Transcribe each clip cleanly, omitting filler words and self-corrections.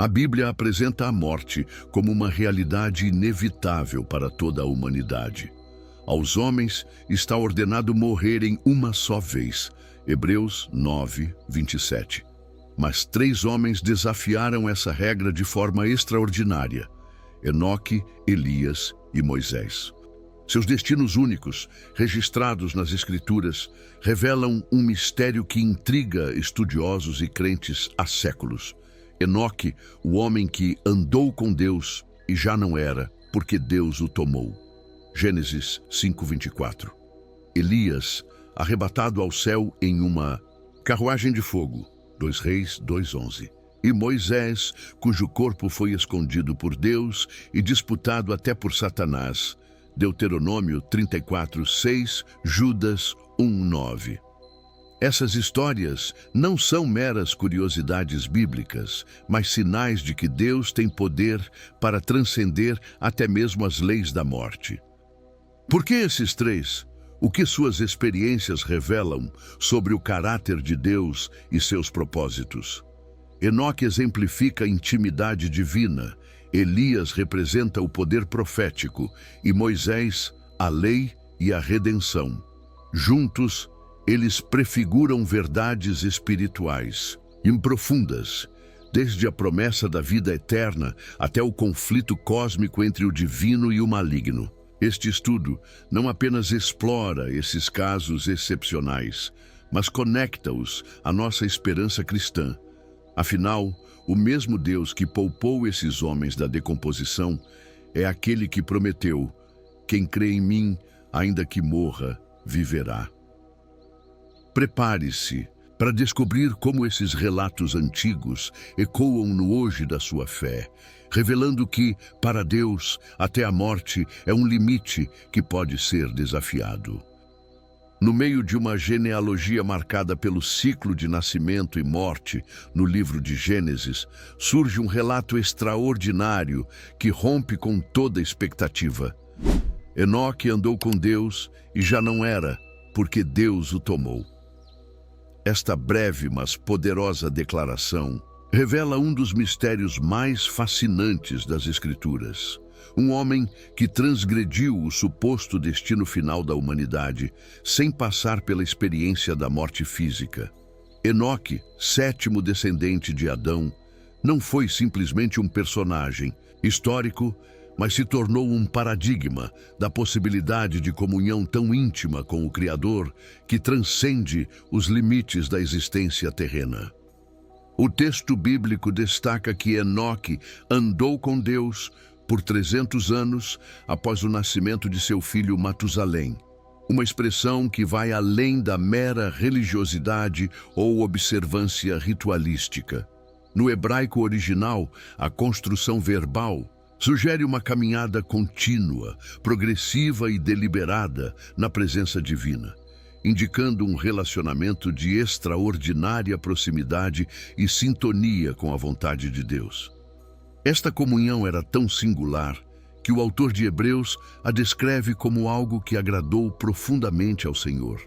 A Bíblia apresenta a morte como uma realidade inevitável para toda a humanidade. Aos homens está ordenado morrerem uma só vez. Hebreus 9, 27. Mas 3 homens desafiaram essa regra de forma extraordinária: Enoque, Elias e Moisés. Seus destinos únicos, registrados nas Escrituras, revelam um mistério que intriga estudiosos e crentes há séculos. Enoque, o homem que andou com Deus e já não era, porque Deus o tomou. Gênesis 5:24. Elias, arrebatado ao céu em uma carruagem de fogo. 2 Reis 2:11. E Moisés, cujo corpo foi escondido por Deus e disputado até por Satanás. Deuteronômio 34:6, Judas 1:9. Essas histórias não são meras curiosidades bíblicas, mas sinais de que Deus tem poder para transcender até mesmo as leis da morte. Por que esses 3? O que suas experiências revelam sobre o caráter de Deus e seus propósitos? Enoque exemplifica a intimidade divina, Elias representa o poder profético e Moisés, a lei e a redenção. Juntos, eles prefiguram verdades espirituais, profundas, desde a promessa da vida eterna até o conflito cósmico entre o divino e o maligno. Este estudo não apenas explora esses casos excepcionais, mas conecta-os à nossa esperança cristã. Afinal, o mesmo Deus que poupou esses homens da decomposição é aquele que prometeu: quem crê em mim, ainda que morra, viverá. Prepare-se para descobrir como esses relatos antigos ecoam no hoje da sua fé, revelando que, para Deus, até a morte é um limite que pode ser desafiado. No meio de uma genealogia marcada pelo ciclo de nascimento e morte, no livro de Gênesis, surge um relato extraordinário que rompe com toda expectativa. Enoque andou com Deus e já não era, porque Deus o tomou. Esta breve, mas poderosa declaração revela um dos mistérios mais fascinantes das Escrituras. Um homem que transgrediu o suposto destino final da humanidade sem passar pela experiência da morte física. Enoque, 7º descendente de Adão, não foi simplesmente um personagem histórico, mas se tornou um paradigma da possibilidade de comunhão tão íntima com o Criador que transcende os limites da existência terrena. O texto bíblico destaca que Enoque andou com Deus por 300 anos após o nascimento de seu filho Matusalém, uma expressão que vai além da mera religiosidade ou observância ritualística. No hebraico original, a construção verbal sugere uma caminhada contínua, progressiva e deliberada na presença divina, indicando um relacionamento de extraordinária proximidade e sintonia com a vontade de Deus. Esta comunhão era tão singular que o autor de Hebreus a descreve como algo que agradou profundamente ao Senhor.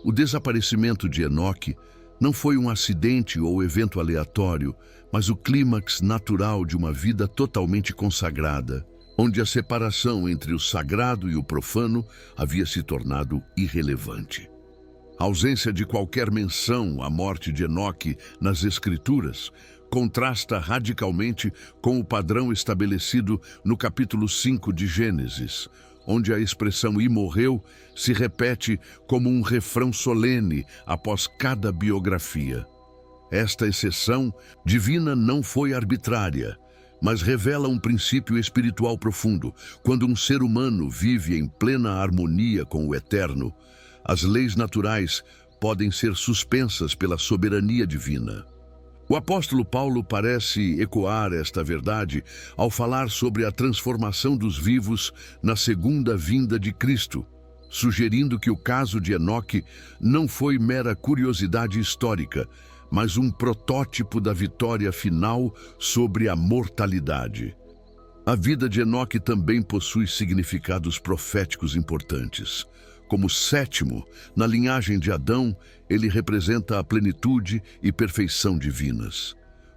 O desaparecimento de Enoque não foi um acidente ou evento aleatório, mas o clímax natural de uma vida totalmente consagrada, onde a separação entre o sagrado e o profano havia se tornado irrelevante. A ausência de qualquer menção à morte de Enoque nas Escrituras contrasta radicalmente com o padrão estabelecido no capítulo 5 de Gênesis, onde a expressão "e morreu" se repete como um refrão solene após cada biografia. Esta exceção divina não foi arbitrária, mas revela um princípio espiritual profundo. Quando um ser humano vive em plena harmonia com o Eterno, as leis naturais podem ser suspensas pela soberania divina. O apóstolo Paulo parece ecoar esta verdade ao falar sobre a transformação dos vivos na segunda vinda de Cristo, sugerindo que o caso de Enoque não foi mera curiosidade histórica, mas um protótipo da vitória final sobre a mortalidade. A vida de Enoque também possui significados proféticos importantes. Como 7º, na linhagem de Adão, ele representa a plenitude e perfeição divinas.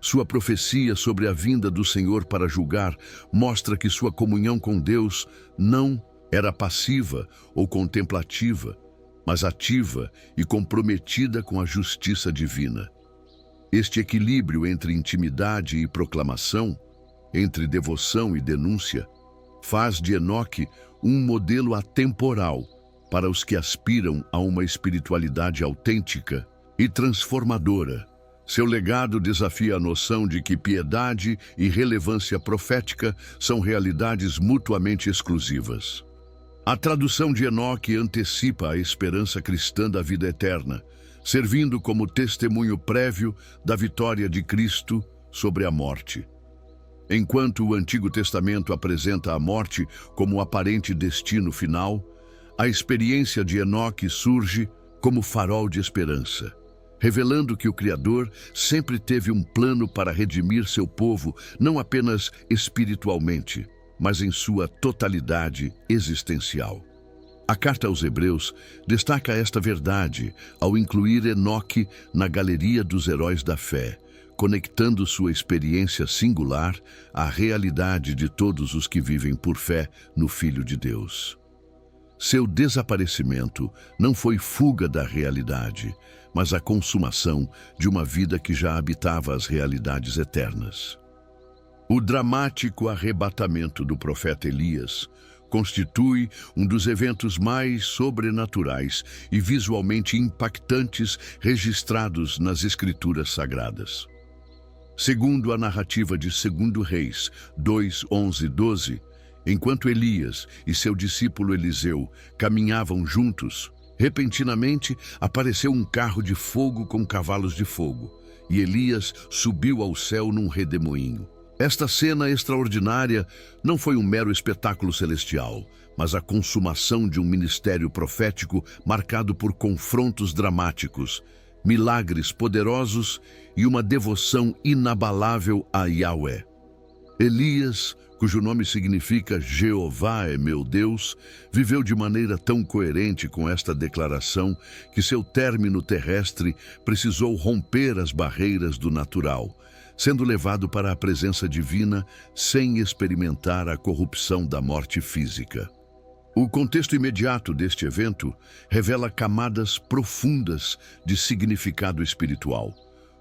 Sua profecia sobre a vinda do Senhor para julgar mostra que sua comunhão com Deus não era passiva ou contemplativa, mas ativa e comprometida com a justiça divina. Este equilíbrio entre intimidade e proclamação, entre devoção e denúncia, faz de Enoque um modelo atemporal para os que aspiram a uma espiritualidade autêntica e transformadora. Seu legado desafia a noção de que piedade e relevância profética são realidades mutuamente exclusivas. A tradução de Enoque antecipa a esperança cristã da vida eterna, servindo como testemunho prévio da vitória de Cristo sobre a morte. Enquanto o Antigo Testamento apresenta a morte como aparente destino final, a experiência de Enoque surge como farol de esperança, revelando que o Criador sempre teve um plano para redimir seu povo, não apenas espiritualmente, mas em sua totalidade existencial. A carta aos Hebreus destaca esta verdade ao incluir Enoque na galeria dos heróis da fé, conectando sua experiência singular à realidade de todos os que vivem por fé no Filho de Deus. Seu desaparecimento não foi fuga da realidade, mas a consumação de uma vida que já habitava as realidades eternas. O dramático arrebatamento do profeta Elias constitui um dos eventos mais sobrenaturais e visualmente impactantes registrados nas Escrituras Sagradas. Segundo a narrativa de 2 Reis 2, 11 e 12, enquanto Elias e seu discípulo Eliseu caminhavam juntos, repentinamente apareceu um carro de fogo com cavalos de fogo, e Elias subiu ao céu num redemoinho. Esta cena extraordinária não foi um mero espetáculo celestial, mas a consumação de um ministério profético marcado por confrontos dramáticos, milagres poderosos e uma devoção inabalável a Yahweh. Elias, cujo nome significa Jeová é meu Deus, viveu de maneira tão coerente com esta declaração que seu término terrestre precisou romper as barreiras do natural, sendo levado para a presença divina sem experimentar a corrupção da morte física. O contexto imediato deste evento revela camadas profundas de significado espiritual.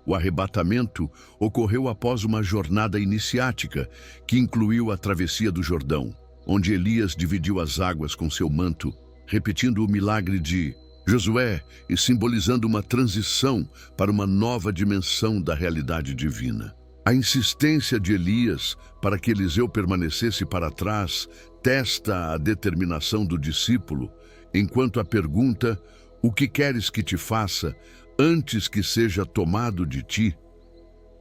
O arrebatamento ocorreu após uma jornada iniciática que incluiu a travessia do Jordão, onde Elias dividiu as águas com seu manto, repetindo o milagre de Josué e simbolizando uma transição para uma nova dimensão da realidade divina. A insistência de Elias para que Eliseu permanecesse para trás testa a determinação do discípulo, enquanto a pergunta, o que queres que te faça antes que seja tomado de ti,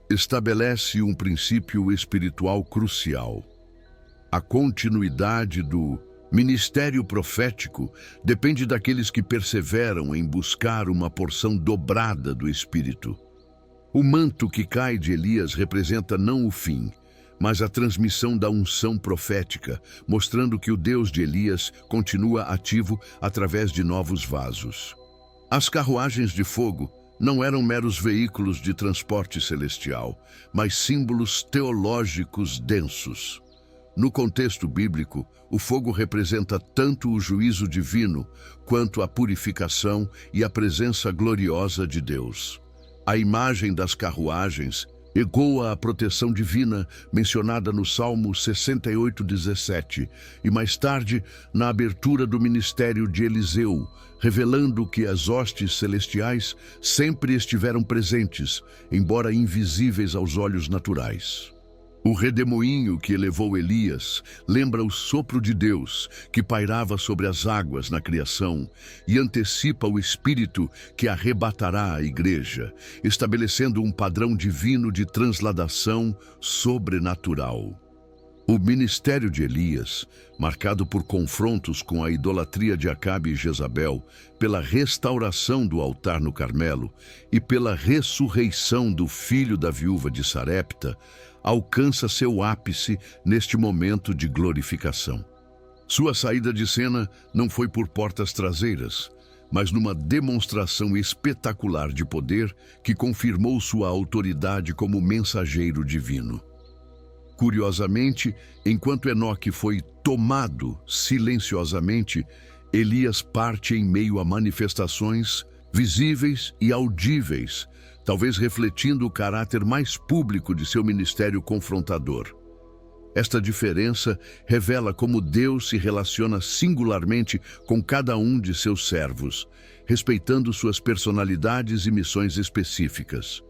estabelece um princípio espiritual crucial. A continuidade do ministério profético depende daqueles que perseveram em buscar uma porção dobrada do Espírito. O manto que cai de Elias representa não o fim, mas a transmissão da unção profética, mostrando que o Deus de Elias continua ativo através de novos vasos. As carruagens de fogo não eram meros veículos de transporte celestial, mas símbolos teológicos densos. No contexto bíblico, o fogo representa tanto o juízo divino quanto a purificação e a presença gloriosa de Deus. A imagem das carruagens ecoa a proteção divina mencionada no Salmo 68:17 e mais tarde na abertura do ministério de Eliseu, revelando que as hostes celestiais sempre estiveram presentes, embora invisíveis aos olhos naturais. O redemoinho que elevou Elias lembra o sopro de Deus que pairava sobre as águas na criação e antecipa o Espírito que arrebatará a igreja, estabelecendo um padrão divino de transladação sobrenatural. O ministério de Elias, marcado por confrontos com a idolatria de Acabe e Jezabel, pela restauração do altar no Carmelo e pela ressurreição do filho da viúva de Sarepta, alcança seu ápice neste momento de glorificação. Sua saída de cena não foi por portas traseiras, mas numa demonstração espetacular de poder que confirmou sua autoridade como mensageiro divino. Curiosamente, enquanto Enoque foi tomado silenciosamente, Elias parte em meio a manifestações visíveis e audíveis, talvez refletindo o caráter mais público de seu ministério confrontador. Esta diferença revela como Deus se relaciona singularmente com cada um de seus servos, respeitando suas personalidades e missões específicas.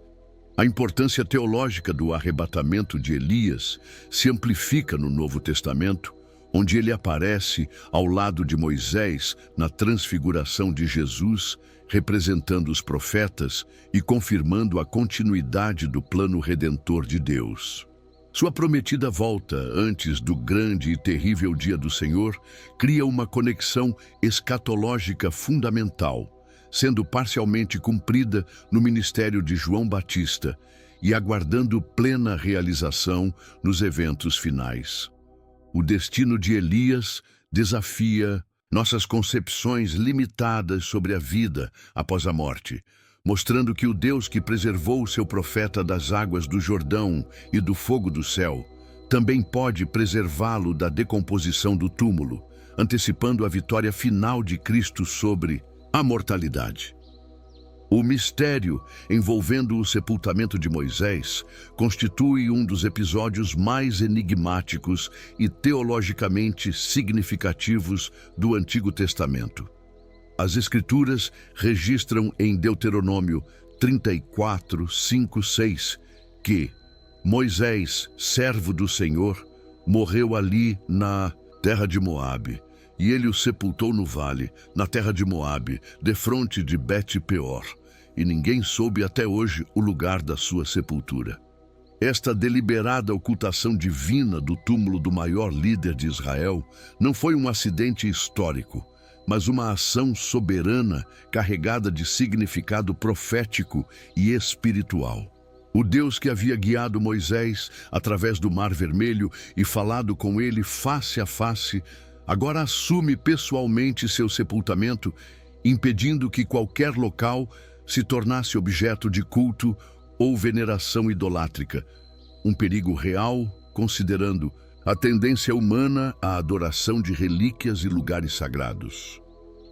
A importância teológica do arrebatamento de Elias se amplifica no Novo Testamento, onde ele aparece ao lado de Moisés na transfiguração de Jesus, representando os profetas e confirmando a continuidade do plano redentor de Deus. Sua prometida volta antes do grande e terrível dia do Senhor cria uma conexão escatológica fundamental, sendo parcialmente cumprida no ministério de João Batista e aguardando plena realização nos eventos finais. O destino de Elias desafia nossas concepções limitadas sobre a vida após a morte, mostrando que o Deus que preservou o seu profeta das águas do Jordão e do fogo do céu, também pode preservá-lo da decomposição do túmulo, antecipando a vitória final de Cristo sobre a mortalidade. O mistério envolvendo o sepultamento de Moisés constitui um dos episódios mais enigmáticos e teologicamente significativos do Antigo Testamento. As Escrituras registram em Deuteronômio 34, 5, 6 que Moisés, servo do Senhor, morreu ali na terra de Moabe, e ele o sepultou no vale, na terra de Moabe, defronte de Bet-peor, e ninguém soube até hoje o lugar da sua sepultura. Esta deliberada ocultação divina do túmulo do maior líder de Israel não foi um acidente histórico, mas uma ação soberana carregada de significado profético e espiritual. O Deus que havia guiado Moisés através do Mar Vermelho e falado com ele face a face, agora assume pessoalmente seu sepultamento, impedindo que qualquer local se tornasse objeto de culto ou veneração idolátrica. Um perigo real, considerando a tendência humana à adoração de relíquias e lugares sagrados.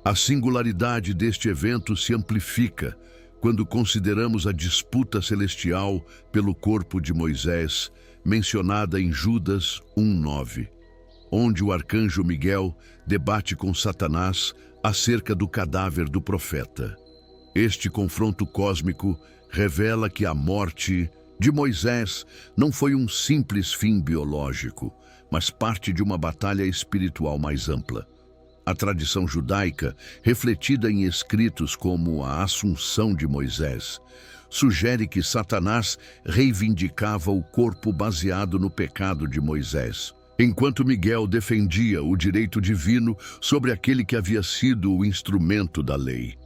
A singularidade deste evento se amplifica quando consideramos a disputa celestial pelo corpo de Moisés, mencionada em Judas 1:9, onde o arcanjo Miguel debate com Satanás acerca do cadáver do profeta. Este confronto cósmico revela que a morte de Moisés não foi um simples fim biológico, mas parte de uma batalha espiritual mais ampla. A tradição judaica, refletida em escritos como a Assunção de Moisés, sugere que Satanás reivindicava o corpo baseado no pecado de Moisés, enquanto Miguel defendia o direito divino sobre aquele que havia sido o instrumento da lei.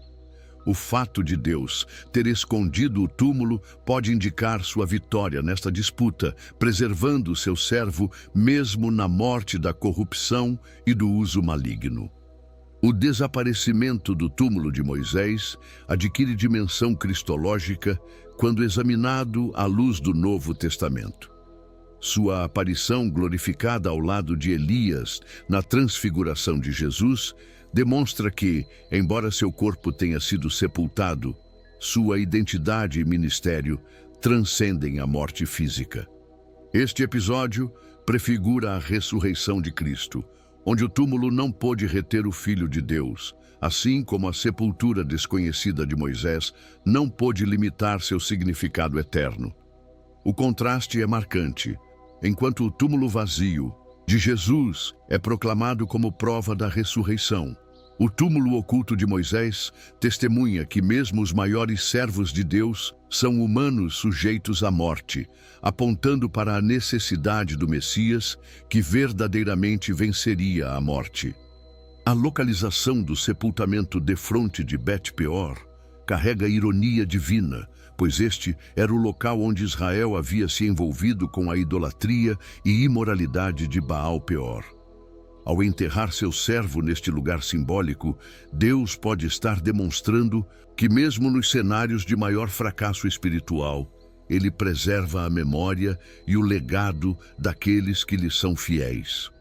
O fato de Deus ter escondido o túmulo pode indicar sua vitória nesta disputa, preservando seu servo mesmo na morte da corrupção e do uso maligno. O desaparecimento do túmulo de Moisés adquire dimensão cristológica quando examinado à luz do Novo Testamento. Sua aparição glorificada ao lado de Elias na transfiguração de Jesus demonstra que, embora seu corpo tenha sido sepultado, sua identidade e ministério transcendem a morte física. Este episódio prefigura a ressurreição de Cristo, onde o túmulo não pôde reter o Filho de Deus, assim como a sepultura desconhecida de Moisés não pôde limitar seu significado eterno. O contraste é marcante, enquanto o túmulo vazio de Jesus é proclamado como prova da ressurreição. O túmulo oculto de Moisés testemunha que mesmo os maiores servos de Deus são humanos sujeitos à morte, apontando para a necessidade do Messias que verdadeiramente venceria a morte. A localização do sepultamento defronte de Bet-peor carrega ironia divina, pois este era o local onde Israel havia se envolvido com a idolatria e imoralidade de Baal-peor. Ao enterrar seu servo neste lugar simbólico, Deus pode estar demonstrando que mesmo nos cenários de maior fracasso espiritual, Ele preserva a memória e o legado daqueles que lhe são fiéis.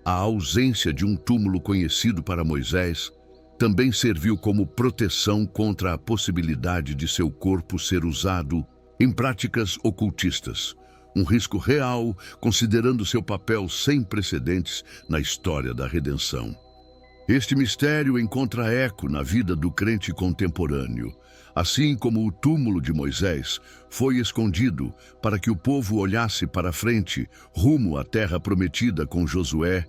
A ausência de um túmulo conhecido para Moisés também serviu como proteção contra a possibilidade de seu corpo ser usado em práticas ocultistas. Um risco real, considerando seu papel sem precedentes na história da redenção. Este mistério encontra eco na vida do crente contemporâneo. Assim como o túmulo de Moisés foi escondido para que o povo olhasse para frente, rumo à terra prometida com Josué,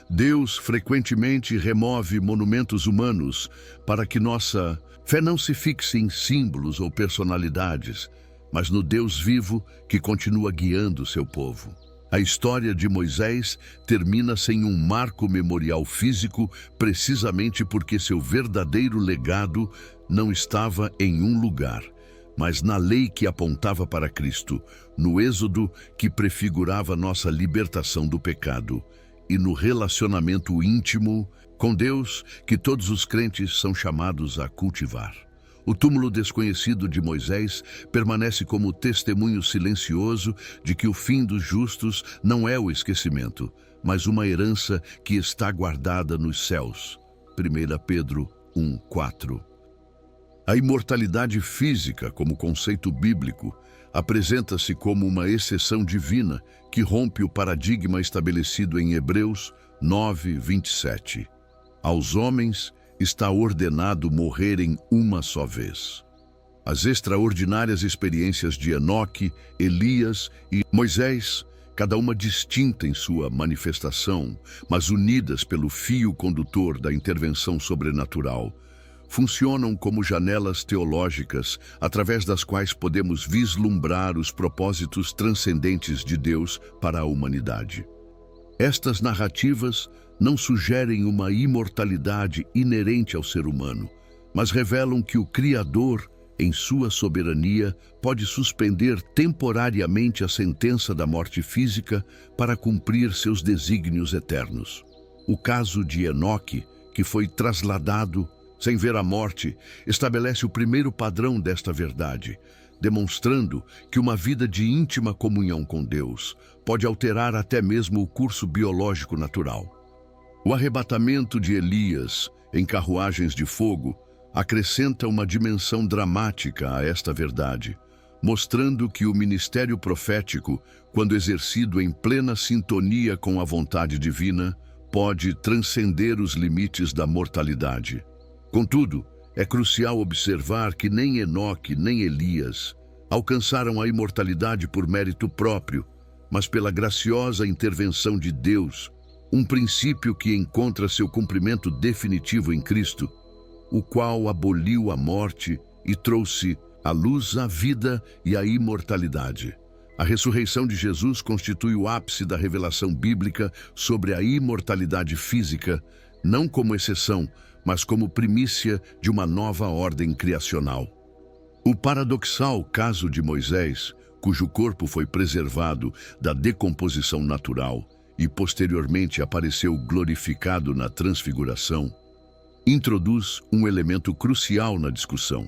Deus frequentemente remove monumentos humanos para que nossa fé não se fixe em símbolos ou personalidades, mas no Deus vivo que continua guiando seu povo. A história de Moisés termina sem um marco memorial físico, precisamente porque seu verdadeiro legado não estava em um lugar, mas na lei que apontava para Cristo, no Êxodo que prefigurava nossa libertação do pecado, e no relacionamento íntimo com Deus que todos os crentes são chamados a cultivar. O túmulo desconhecido de Moisés permanece como testemunho silencioso de que o fim dos justos não é o esquecimento, mas uma herança que está guardada nos céus. 1 Pedro 1:4. A imortalidade física, como conceito bíblico, apresenta-se como uma exceção divina que rompe o paradigma estabelecido em Hebreus 9:27. Aos homens está ordenado morrerem uma só vez. As extraordinárias experiências de Enoque, Elias e Moisés, cada uma distinta em sua manifestação, mas unidas pelo fio condutor da intervenção sobrenatural, funcionam como janelas teológicas através das quais podemos vislumbrar os propósitos transcendentes de Deus para a humanidade. Estas narrativas não sugerem uma imortalidade inerente ao ser humano, mas revelam que o Criador, em sua soberania, pode suspender temporariamente a sentença da morte física para cumprir seus desígnios eternos. O caso de Enoque, que foi trasladado sem ver a morte, estabelece o primeiro padrão desta verdade, demonstrando que uma vida de íntima comunhão com Deus pode alterar até mesmo o curso biológico natural. O arrebatamento de Elias em carruagens de fogo acrescenta uma dimensão dramática a esta verdade, mostrando que o ministério profético, quando exercido em plena sintonia com a vontade divina, pode transcender os limites da mortalidade. Contudo, é crucial observar que nem Enoque nem Elias alcançaram a imortalidade por mérito próprio, mas pela graciosa intervenção de Deus, um princípio que encontra seu cumprimento definitivo em Cristo, o qual aboliu a morte e trouxe à luz a vida e a imortalidade. A ressurreição de Jesus constitui o ápice da revelação bíblica sobre a imortalidade física, não como exceção, mas como primícia de uma nova ordem criacional. O paradoxal caso de Moisés, cujo corpo foi preservado da decomposição natural e posteriormente apareceu glorificado na transfiguração, introduz um elemento crucial na discussão.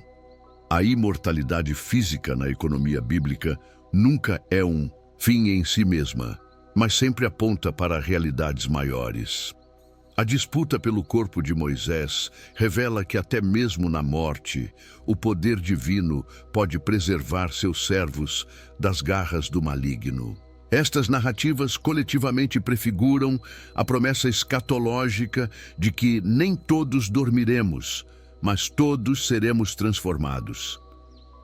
A imortalidade física na economia bíblica nunca é um fim em si mesma, mas sempre aponta para realidades maiores. A disputa pelo corpo de Moisés revela que até mesmo na morte, o poder divino pode preservar seus servos das garras do maligno. Estas narrativas coletivamente prefiguram a promessa escatológica de que nem todos dormiremos, mas todos seremos transformados.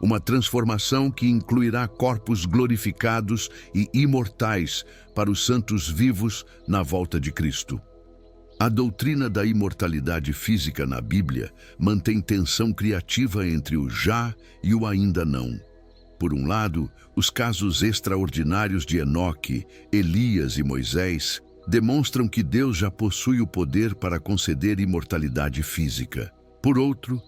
Uma transformação que incluirá corpos glorificados e imortais para os santos vivos na volta de Cristo. A doutrina da imortalidade física na Bíblia mantém tensão criativa entre o já e o ainda não. Por um lado, os casos extraordinários de Enoque, Elias e Moisés demonstram que Deus já possui o poder para conceder imortalidade física. Por outro,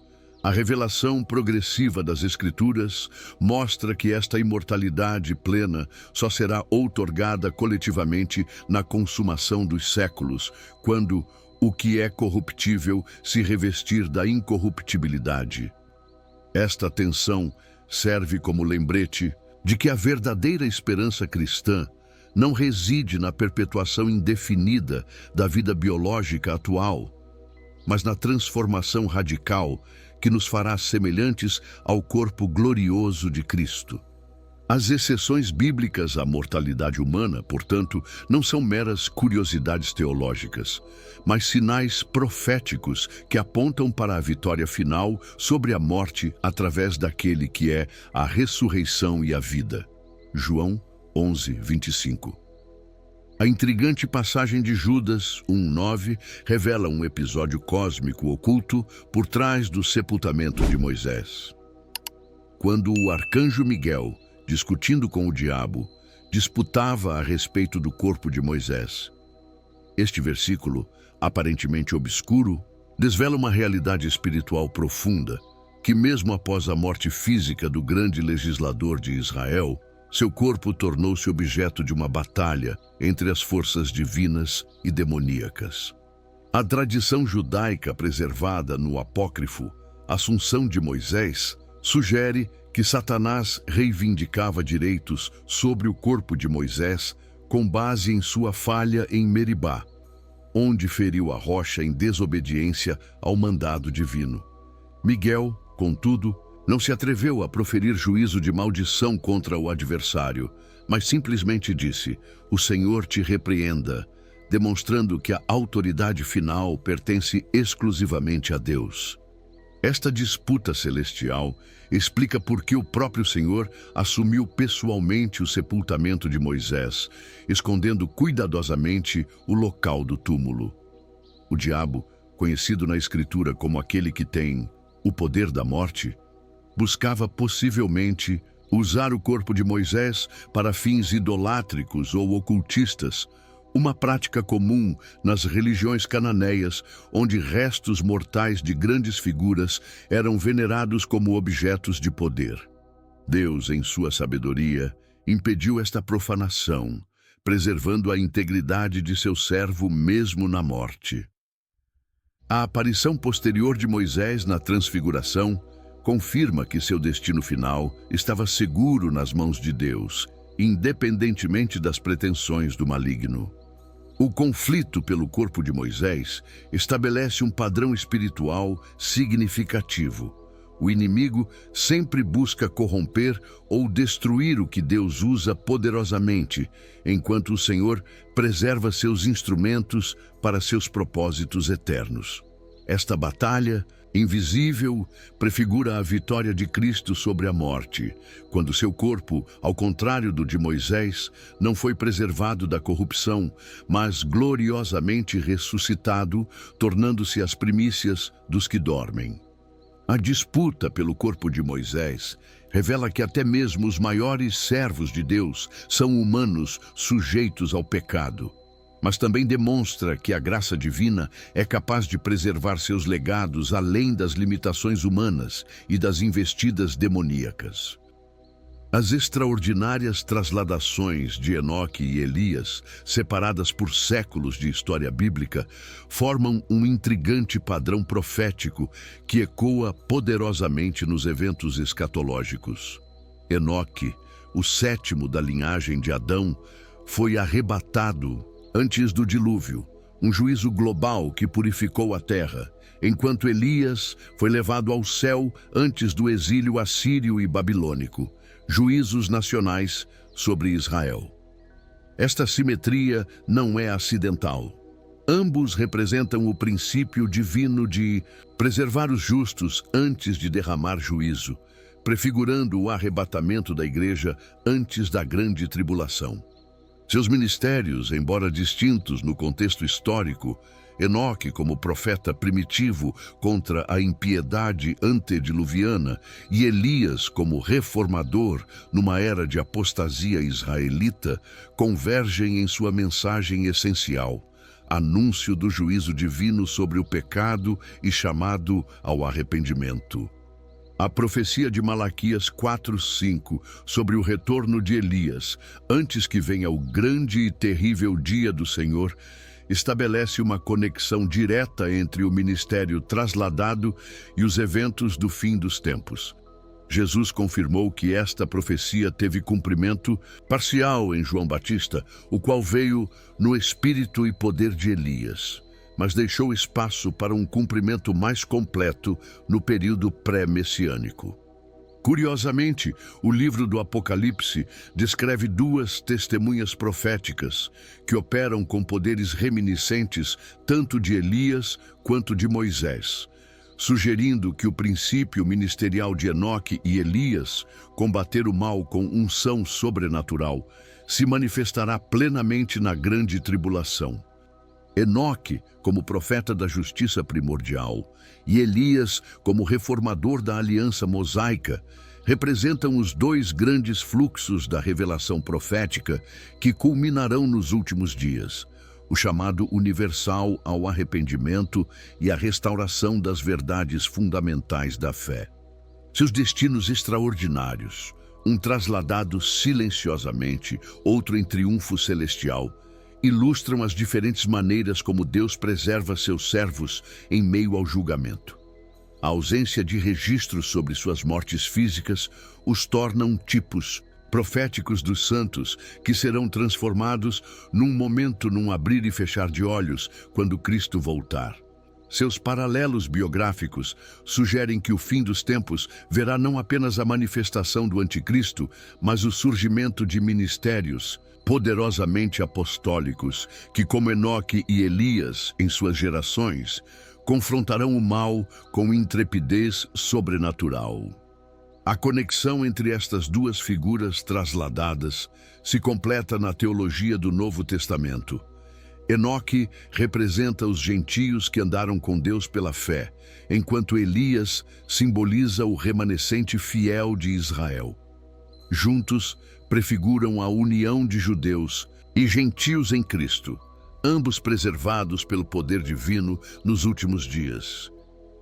A revelação progressiva das Escrituras mostra que esta imortalidade plena só será outorgada coletivamente na consumação dos séculos, quando o que é corruptível se revestir da incorruptibilidade. Esta tensão serve como lembrete de que a verdadeira esperança cristã não reside na perpetuação indefinida da vida biológica atual, mas na transformação radical que nos fará semelhantes ao corpo glorioso de Cristo. As exceções bíblicas à mortalidade humana, portanto, não são meras curiosidades teológicas, mas sinais proféticos que apontam para a vitória final sobre a morte através daquele que é a ressurreição e a vida. João 11:25. A intrigante passagem de Judas 1:9 revela um episódio cósmico oculto por trás do sepultamento de Moisés. Quando o arcanjo Miguel, discutindo com o diabo, disputava a respeito do corpo de Moisés. Este versículo, aparentemente obscuro, desvela uma realidade espiritual profunda, que mesmo após a morte física do grande legislador de Israel, seu corpo tornou-se objeto de uma batalha entre as forças divinas e demoníacas. A tradição judaica preservada no apócrifo Assunção de Moisés sugere que Satanás reivindicava direitos sobre o corpo de Moisés com base em sua falha em Meribá, onde feriu a rocha em desobediência ao mandado divino. Miguel, contudo, não se atreveu a proferir juízo de maldição contra o adversário, mas simplesmente disse: "O Senhor te repreenda", demonstrando que a autoridade final pertence exclusivamente a Deus. Esta disputa celestial explica por que o próprio Senhor assumiu pessoalmente o sepultamento de Moisés, escondendo cuidadosamente o local do túmulo. O diabo, conhecido na Escritura como aquele que tem o poder da morte, buscava possivelmente usar o corpo de Moisés para fins idolátricos ou ocultistas, uma prática comum nas religiões cananeias, onde restos mortais de grandes figuras eram venerados como objetos de poder. Deus, em sua sabedoria, impediu esta profanação, preservando a integridade de seu servo mesmo na morte. A aparição posterior de Moisés na Transfiguração confirma que seu destino final estava seguro nas mãos de Deus, independentemente das pretensões do maligno. O conflito pelo corpo de Moisés estabelece um padrão espiritual significativo. O inimigo sempre busca corromper ou destruir o que Deus usa poderosamente, enquanto o Senhor preserva seus instrumentos para seus propósitos eternos. Esta batalha, invisível, prefigura a vitória de Cristo sobre a morte, quando seu corpo, ao contrário do de Moisés, não foi preservado da corrupção, mas gloriosamente ressuscitado, tornando-se as primícias dos que dormem. A disputa pelo corpo de Moisés revela que até mesmo os maiores servos de Deus são humanos sujeitos ao pecado, mas também demonstra que a graça divina é capaz de preservar seus legados além das limitações humanas e das investidas demoníacas. As extraordinárias trasladações de Enoque e Elias, separadas por séculos de história bíblica, formam um intrigante padrão profético que ecoa poderosamente nos eventos escatológicos. Enoque, o sétimo da linhagem de Adão, foi arrebatado antes do dilúvio, um juízo global que purificou a terra, enquanto Elias foi levado ao céu antes do exílio assírio e babilônico, juízos nacionais sobre Israel. Esta simetria não é acidental. Ambos representam o princípio divino de preservar os justos antes de derramar juízo, prefigurando o arrebatamento da igreja antes da grande tribulação. Seus ministérios, embora distintos no contexto histórico, Enoque como profeta primitivo contra a impiedade antediluviana e Elias como reformador numa era de apostasia israelita, convergem em sua mensagem essencial: anúncio do juízo divino sobre o pecado e chamado ao arrependimento. A profecia de Malaquias 4:5 sobre o retorno de Elias, antes que venha o grande e terrível dia do Senhor, estabelece uma conexão direta entre o ministério trasladado e os eventos do fim dos tempos. Jesus confirmou que esta profecia teve cumprimento parcial em João Batista, o qual veio no espírito e poder de Elias, mas deixou espaço para um cumprimento mais completo no período pré-messiânico. Curiosamente, o livro do Apocalipse descreve duas testemunhas proféticas que operam com poderes reminiscentes tanto de Elias quanto de Moisés, sugerindo que o princípio ministerial de Enoque e Elias, combater o mal com unção sobrenatural, se manifestará plenamente na grande tribulação. Enoque, como profeta da justiça primordial, e Elias, como reformador da aliança mosaica, representam os dois grandes fluxos da revelação profética que culminarão nos últimos dias: o chamado universal ao arrependimento e a restauração das verdades fundamentais da fé. Seus destinos extraordinários, um trasladado silenciosamente, outro em triunfo celestial, ilustram as diferentes maneiras como Deus preserva seus servos em meio ao julgamento. A ausência de registros sobre suas mortes físicas os tornam tipos proféticos dos santos que serão transformados num abrir e fechar de olhos quando Cristo voltar. Seus paralelos biográficos sugerem que o fim dos tempos verá não apenas a manifestação do anticristo, mas o surgimento de ministérios poderosamente apostólicos que, como Enoque e Elias em suas gerações, confrontarão o mal com intrepidez sobrenatural. A conexão entre estas duas figuras trasladadas se completa na teologia do Novo Testamento. Enoque representa os gentios que andaram com Deus pela fé, enquanto Elias simboliza o remanescente fiel de Israel. Juntos, prefiguram a união de judeus e gentios em Cristo, ambos preservados pelo poder divino nos últimos dias.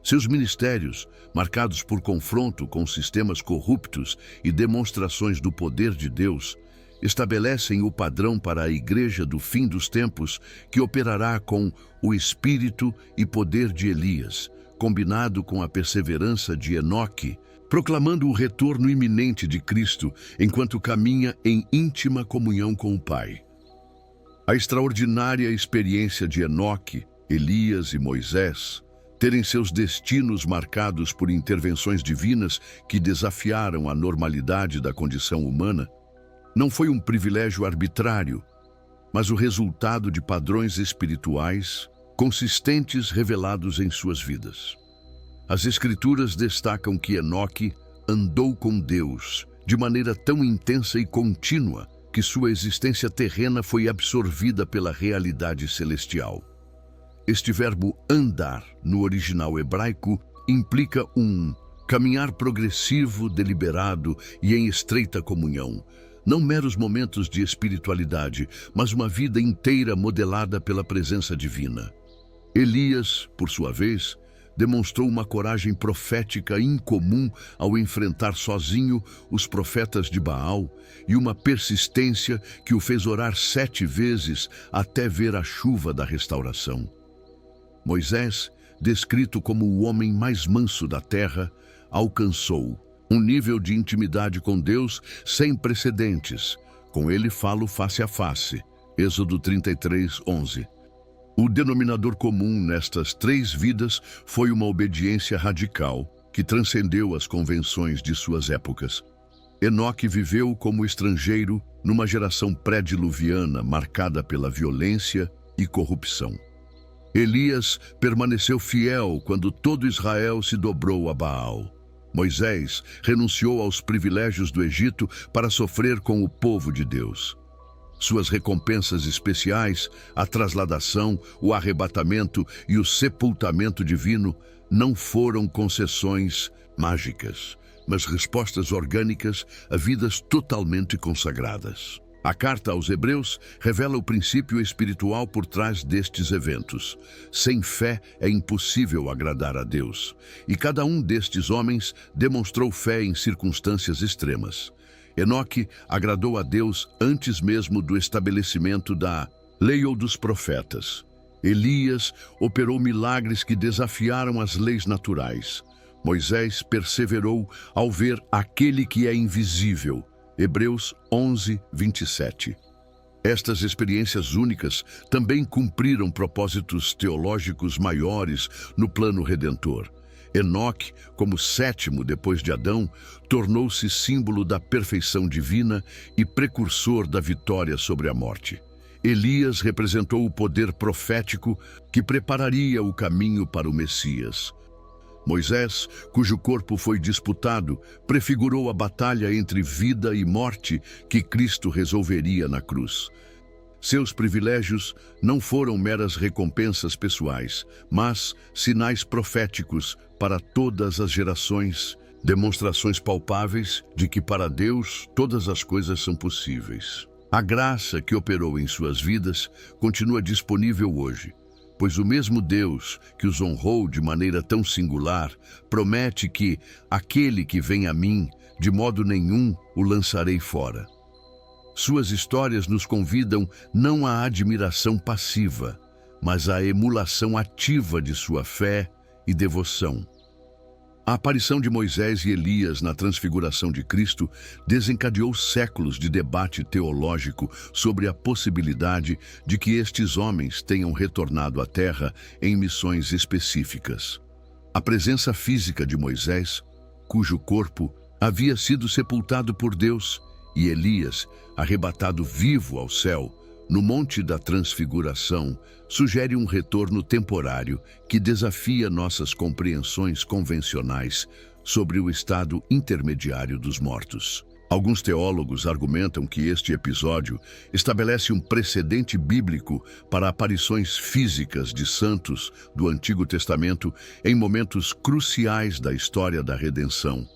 Seus ministérios, marcados por confronto com sistemas corruptos e demonstrações do poder de Deus, estabelecem o padrão para a Igreja do fim dos tempos, que operará com o espírito e poder de Elias, combinado com a perseverança de Enoque, proclamando o retorno iminente de Cristo enquanto caminha em íntima comunhão com o Pai. A extraordinária experiência de Enoque, Elias e Moisés terem seus destinos marcados por intervenções divinas que desafiaram a normalidade da condição humana, não foi um privilégio arbitrário, mas o resultado de padrões espirituais consistentes revelados em suas vidas. As Escrituras destacam que Enoque andou com Deus de maneira tão intensa e contínua que sua existência terrena foi absorvida pela realidade celestial. Este verbo andar, no original hebraico, implica um caminhar progressivo, deliberado e em estreita comunhão. Não meros momentos de espiritualidade, mas uma vida inteira modelada pela presença divina. Elias, por sua vez, demonstrou uma coragem profética incomum ao enfrentar sozinho os profetas de Baal e uma persistência que o fez orar 7 vezes até ver a chuva da restauração. Moisés, descrito como o homem mais manso da terra, alcançou um nível de intimidade com Deus sem precedentes. Com ele falo face a face. Êxodo 33:11. O denominador comum nestas 3 vidas foi uma obediência radical que transcendeu as convenções de suas épocas. Enoque viveu como estrangeiro numa geração pré-diluviana marcada pela violência e corrupção. Elias permaneceu fiel quando todo Israel se dobrou a Baal. Moisés renunciou aos privilégios do Egito para sofrer com o povo de Deus. Suas recompensas especiais, a trasladação, o arrebatamento e o sepultamento divino, não foram concessões mágicas, mas respostas orgânicas a vidas totalmente consagradas. A carta aos Hebreus revela o princípio espiritual por trás destes eventos. Sem fé é impossível agradar a Deus. E cada um destes homens demonstrou fé em circunstâncias extremas. Enoque agradou a Deus antes mesmo do estabelecimento da lei ou dos profetas. Elias operou milagres que desafiaram as leis naturais. Moisés perseverou ao ver aquele que é invisível. Hebreus 11, 27. Estas experiências únicas também cumpriram propósitos teológicos maiores no plano redentor. Enoque, como sétimo depois de Adão, tornou-se símbolo da perfeição divina e precursor da vitória sobre a morte. Elias representou o poder profético que prepararia o caminho para o Messias. Moisés, cujo corpo foi disputado, prefigurou a batalha entre vida e morte que Cristo resolveria na cruz. Seus privilégios não foram meras recompensas pessoais, mas sinais proféticos para todas as gerações, demonstrações palpáveis de que para Deus todas as coisas são possíveis. A graça que operou em suas vidas continua disponível hoje, pois o mesmo Deus que os honrou de maneira tão singular promete que aquele que vem a mim, de modo nenhum o lançarei fora. Suas histórias nos convidam não à admiração passiva, mas à emulação ativa de sua fé e devoção. A aparição de Moisés e Elias na transfiguração de Cristo desencadeou séculos de debate teológico sobre a possibilidade de que estes homens tenham retornado à Terra em missões específicas. A presença física de Moisés, cujo corpo havia sido sepultado por Deus, e Elias, arrebatado vivo ao céu, no Monte da Transfiguração, sugere um retorno temporário que desafia nossas compreensões convencionais sobre o estado intermediário dos mortos. Alguns teólogos argumentam que este episódio estabelece um precedente bíblico para aparições físicas de santos do Antigo Testamento em momentos cruciais da história da redenção,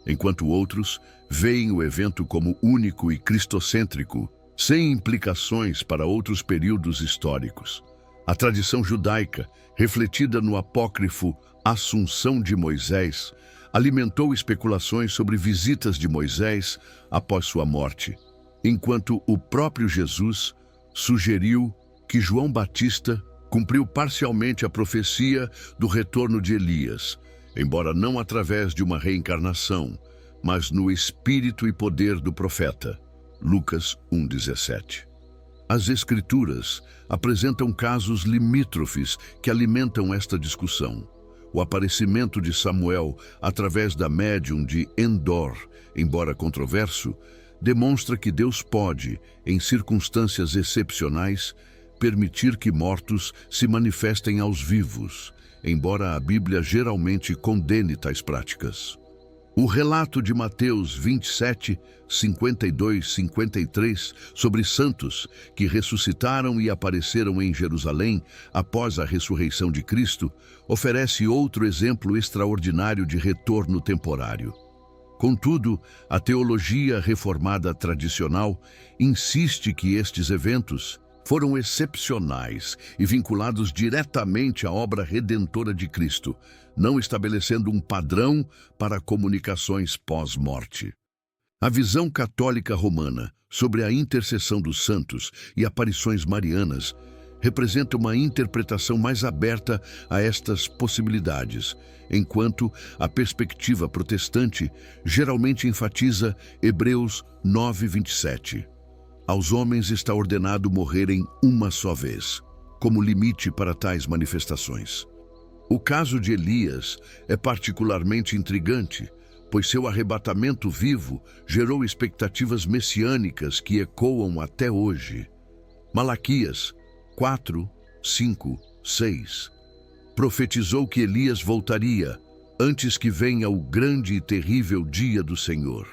enquanto outros veem o evento como único e cristocêntrico, sem implicações para outros períodos históricos. A tradição judaica, refletida no apócrifo Assunção de Moisés, alimentou especulações sobre visitas de Moisés após sua morte, enquanto o próprio Jesus sugeriu que João Batista cumpriu parcialmente a profecia do retorno de Elias, embora não através de uma reencarnação, mas no espírito e poder do profeta. Lucas 1,17. As Escrituras apresentam casos limítrofes que alimentam esta discussão. O aparecimento de Samuel através da médium de Endor, embora controverso, demonstra que Deus pode, em circunstâncias excepcionais, permitir que mortos se manifestem aos vivos, embora a Bíblia geralmente condene tais práticas. O relato de Mateus 27, 52, 53 sobre santos que ressuscitaram e apareceram em Jerusalém após a ressurreição de Cristo oferece outro exemplo extraordinário de retorno temporário. Contudo, a teologia reformada tradicional insiste que estes eventos foram excepcionais e vinculados diretamente à obra redentora de Cristo, não estabelecendo um padrão para comunicações pós-morte. A visão católica romana sobre a intercessão dos santos e aparições marianas representa uma interpretação mais aberta a estas possibilidades, enquanto a perspectiva protestante geralmente enfatiza Hebreus 9:27. Aos homens está ordenado morrerem uma só vez, como limite para tais manifestações. O caso de Elias é particularmente intrigante, pois seu arrebatamento vivo gerou expectativas messiânicas que ecoam até hoje. Malaquias 4, 5, 6 profetizou que Elias voltaria antes que venha o grande e terrível dia do Senhor.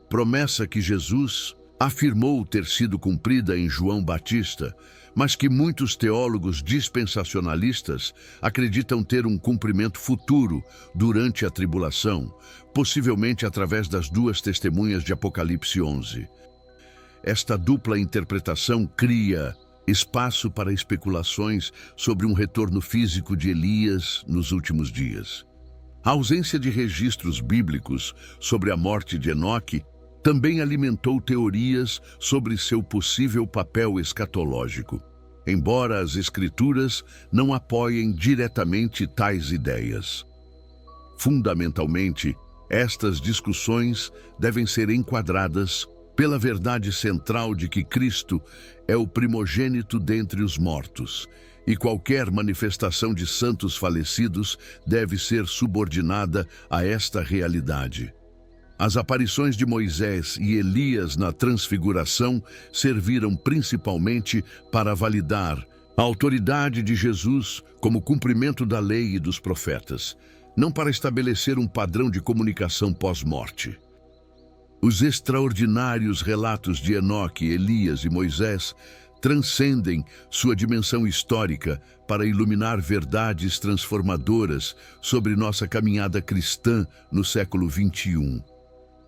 Promessa que Jesus afirmou ter sido cumprida em João Batista, mas que muitos teólogos dispensacionalistas acreditam ter um cumprimento futuro durante a tribulação, possivelmente através das duas testemunhas de Apocalipse 11. esta dupla interpretação cria espaço para especulações sobre um retorno físico de Elias nos últimos dias. A ausência de registros bíblicos sobre a morte de Enoque também alimentou teorias sobre seu possível papel escatológico, embora as Escrituras não apoiem diretamente tais ideias. Fundamentalmente, estas discussões devem ser enquadradas pela verdade central de que Cristo é o primogênito dentre os mortos, e qualquer manifestação de santos falecidos deve ser subordinada a esta realidade. As aparições de Moisés e Elias na Transfiguração serviram principalmente para validar a autoridade de Jesus como cumprimento da lei e dos profetas, não para estabelecer um padrão de comunicação pós-morte. Os extraordinários relatos de Enoque, Elias e Moisés transcendem sua dimensão histórica para iluminar verdades transformadoras sobre nossa caminhada cristã no século XXI.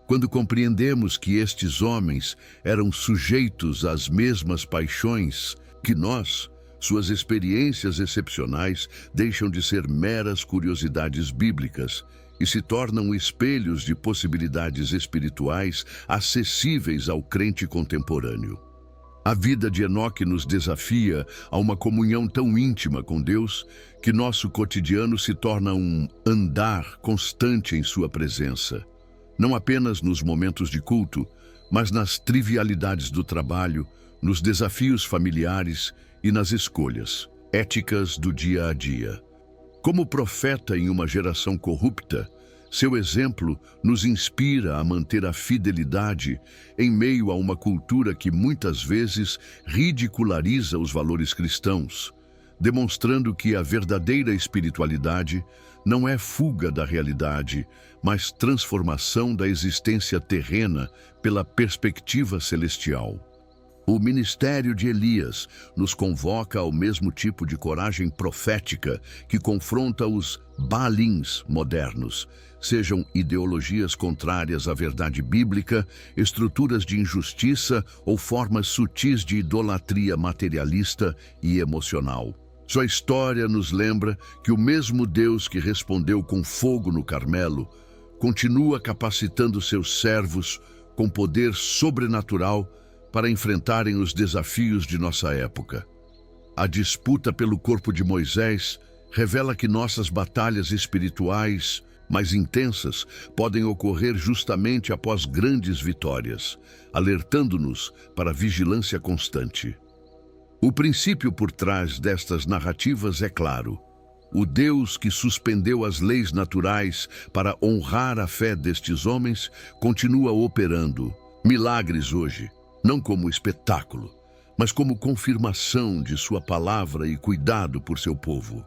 Quando compreendemos que estes homens eram sujeitos às mesmas paixões que nós, suas experiências excepcionais deixam de ser meras curiosidades bíblicas e se tornam espelhos de possibilidades espirituais acessíveis ao crente contemporâneo. A vida de Enoque nos desafia a uma comunhão tão íntima com Deus que nosso cotidiano se torna um andar constante em sua presença, não apenas nos momentos de culto, mas nas trivialidades do trabalho, nos desafios familiares e nas escolhas éticas do dia a dia. Como profeta em uma geração corrupta, seu exemplo nos inspira a manter a fidelidade em meio a uma cultura que muitas vezes ridiculariza os valores cristãos, demonstrando que a verdadeira espiritualidade não é fuga da realidade, mas transformação da existência terrena pela perspectiva celestial. O ministério de Elias nos convoca ao mesmo tipo de coragem profética que confronta os Baalins modernos, sejam ideologias contrárias à verdade bíblica, estruturas de injustiça ou formas sutis de idolatria materialista e emocional. Sua história nos lembra que o mesmo Deus que respondeu com fogo no Carmelo continua capacitando seus servos com poder sobrenatural para enfrentarem os desafios de nossa época. A disputa pelo corpo de Moisés revela que nossas batalhas espirituais mais intensas podem ocorrer justamente após grandes vitórias, alertando-nos para a vigilância constante. O princípio por trás destas narrativas é claro. O Deus que suspendeu as leis naturais para honrar a fé destes homens continua operando milagres hoje, não como espetáculo, mas como confirmação de sua palavra e cuidado por seu povo.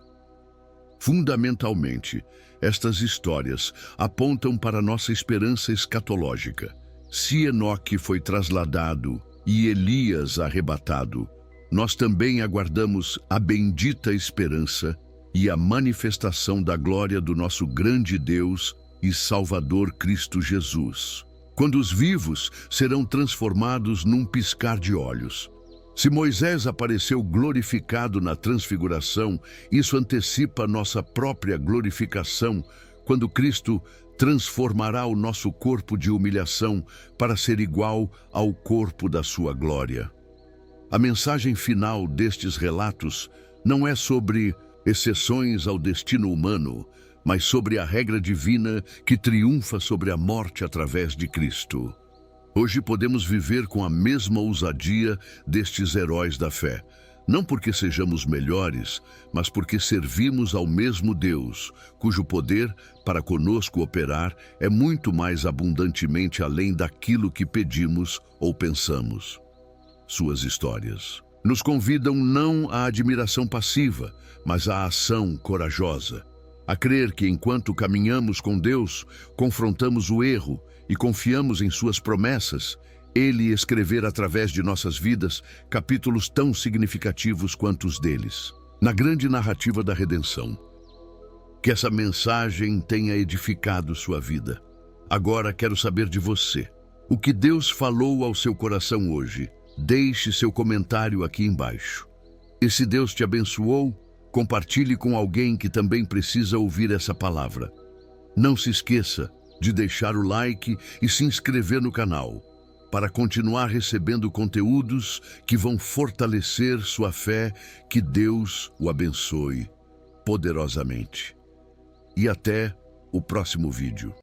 Fundamentalmente, estas histórias apontam para nossa esperança escatológica. Se Enoque foi trasladado e Elias arrebatado, nós também aguardamos a bendita esperança e a manifestação da glória do nosso grande Deus e Salvador Cristo Jesus, quando os vivos serão transformados num piscar de olhos. Se Moisés apareceu glorificado na transfiguração, isso antecipa nossa própria glorificação, quando Cristo transformará o nosso corpo de humilhação para ser igual ao corpo da sua glória. A mensagem final destes relatos não é sobre exceções ao destino humano, mas sobre a regra divina que triunfa sobre a morte através de Cristo. Hoje podemos viver com a mesma ousadia destes heróis da fé, não porque sejamos melhores, mas porque servimos ao mesmo Deus, cujo poder para conosco operar é muito mais abundantemente além daquilo que pedimos ou pensamos. Suas histórias nos convidam não à admiração passiva, mas à ação corajosa, a crer que enquanto caminhamos com Deus, confrontamos o erro e confiamos em suas promessas, Ele escrever através de nossas vidas capítulos tão significativos quanto os deles, na grande narrativa da redenção. Que essa mensagem tenha edificado sua vida. Agora quero saber de você. O que Deus falou ao seu coração hoje? Deixe seu comentário aqui embaixo. E se Deus te abençoou, compartilhe com alguém que também precisa ouvir essa palavra. Não se esqueça de deixar o like e se inscrever no canal, para continuar recebendo conteúdos que vão fortalecer sua fé. Que Deus o abençoe poderosamente. E até o próximo vídeo.